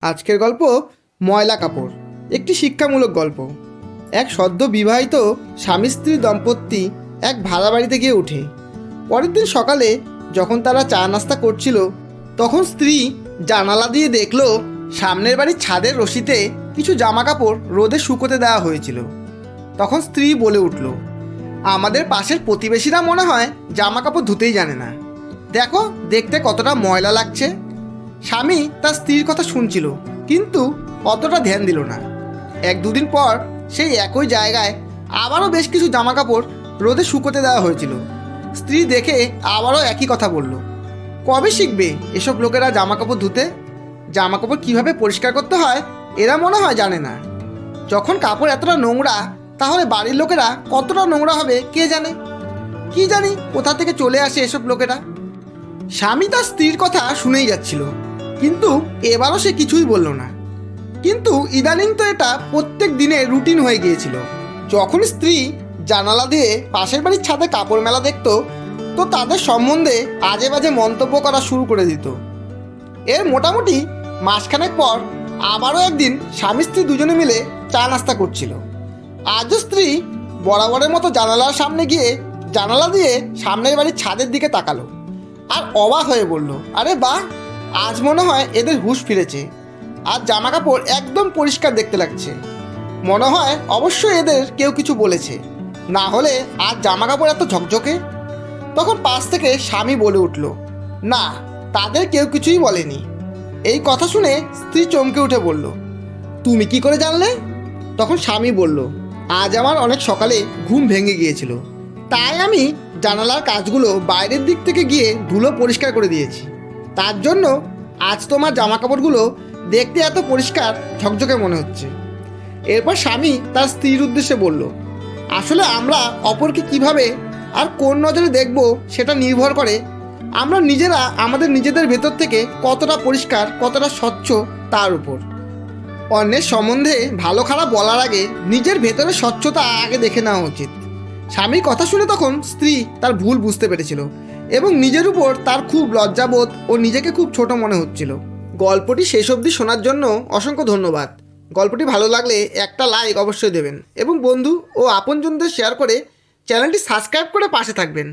আজকের গল্প ময়লা কাপড়। একটি শিক্ষামূলক গল্প। এক সদ্য বিবাহিত স্বামী স্ত্রী দম্পতি এক ভাড়া বাড়িতে গিয়ে ওঠে। পরের দিন সকালে যখন তারা চা নাস্তা করছিল, তখন স্ত্রী জানালা দিয়ে দেখল সামনের বাড়ির ছাদের রশিতে কিছু জামা কাপড় রোদে শুকোতে দেওয়া হয়েছিল। তখন স্ত্রী বলে উঠল, আমাদের পাশের প্রতিবেশীরা মনে হয় জামা কাপড় ধুতেই জানে না। দেখো দেখতে কতটা ময়লা লাগছে। স্বামী তার স্ত্রীর কথা শুনছিল, কিন্তু অতটা ধ্যান দিল না। এক দুদিন পর সেই একই জায়গায় আবারও বেশ কিছু জামা কাপড় রোদে শুকোতে দেওয়া হয়েছিল। স্ত্রী দেখে আবারও একই কথা বলল, কবে শিখবে এসব লোকেরা জামা কাপড় ধুতে? জামা কাপড় কীভাবে পরিষ্কার করতে হয় এরা মনে হয় জানে না। যখন কাপড় এতটা নোংরা, তাহলে বাড়ির লোকেরা কতটা নোংরা হবে কে জানে। কি জানি কোথা থেকে চলে আসে এসব লোকেরা। স্বামী তার স্ত্রীর কথা শুনেই যাচ্ছিল, কিন্তু এবারও সে কিছুই বলল না। কিন্তু ইদানিং তো এটা প্রত্যেক দিনের রুটিন হয়ে গিয়েছিল। যখন স্ত্রী জানালা দিয়ে পাশের বাড়ির ছাদে কাপড় মেলা দেখত, তো তাদের সম্বন্ধে আজে বাজে মন্তব্য করা শুরু করে দিত। এর মোটামুটি মাসখানেক পর আবারও একদিন স্বামী স্ত্রী দুজনে মিলে চা নাস্তা করছিল। আজও স্ত্রী বরাবরের মতো জানালার সামনে গিয়ে জানালা দিয়ে সামনের বাড়ির ছাদের দিকে তাকালো আর অবাক হয়ে বলল, আরে বাহ, আজ মনে হয় এদের হুঁশ ফিরেছে। আর জামা কাপড় একদম পরিষ্কার দেখতে লাগছে। মনে হয় অবশ্যই এদের কেউ কিছু বলেছে, না হলে আজ জামা কাপড় এত ঝকঝকে। তখন পাশ থেকে স্বামী বলে উঠল, না, তাদের কেউ কিছুই বলেনি। এই কথা শুনে স্ত্রী চমকে উঠে বলল, তুমি কি করে জানলে? তখন স্বামী বলল, আজ আমার অনেক সকালে ঘুম ভেঙে গিয়েছিল, তাই আমি জানালার কাজগুলো বাইরের দিক থেকে গিয়ে ধুলো পরিষ্কার করে দিয়েছি। তার জন্য আজ তোমার জামা কাপড়গুলো দেখতে এত পরিষ্কার ঝকঝকে মনে হচ্ছে। এরপর স্বামী তার স্ত্রীর উদ্দেশ্যে বলল, আসলে আমরা অপরকে কিভাবে আর কোন নজরে দেখব সেটা নির্ভর করে আমরা নিজেরা আমাদের নিজেদের ভেতর থেকে কতটা পরিষ্কার, কতটা স্বচ্ছ তার উপর। অন্যের সম্বন্ধে ভালো খারাপ বলার আগে নিজের ভেতরের স্বচ্ছতা আগে দেখে নেওয়া উচিত। স্বামীর কথা শুনে তখন স্ত্রী তার ভুল বুঝতে পেরেছিল এবং নিজের উপর তার খুব লজ্জাবোধ ও নিজেকে খুব ছোট মনে হচ্ছিল। গল্পটি শেষ অবধি শোনার জন্য অসংখ্য ধন্যবাদ। গল্পটি ভালো লাগলে একটা লাইক অবশ্যই দেবেন এবং বন্ধু ও আপনজনদের শেয়ার করে চ্যানেলটি সাবস্ক্রাইব করে পাশে থাকবেন।